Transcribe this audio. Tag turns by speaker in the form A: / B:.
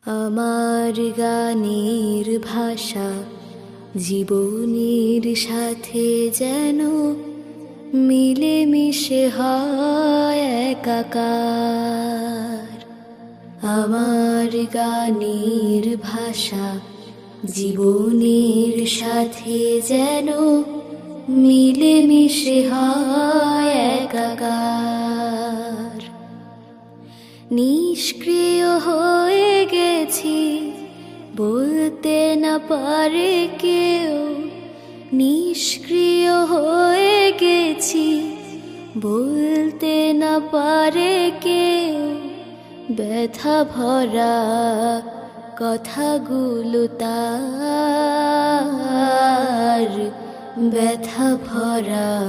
A: আমার গানের ভাষা জীবনের সাথে যেন মিলে মিশে হয় একাকার। আমার গানের ভাষা জীবনের সাথে যেন মিলে মিশে হয় একাকার। নিষ্ক্রিয় হয়ে গেছি বলতে না পারে কেউ, নিষ্ক্রিয় হয়ে গেছি বলতে না পারে কেউ। ব্যথা ভরা কথাগুলো তার, ব্যথা ভরা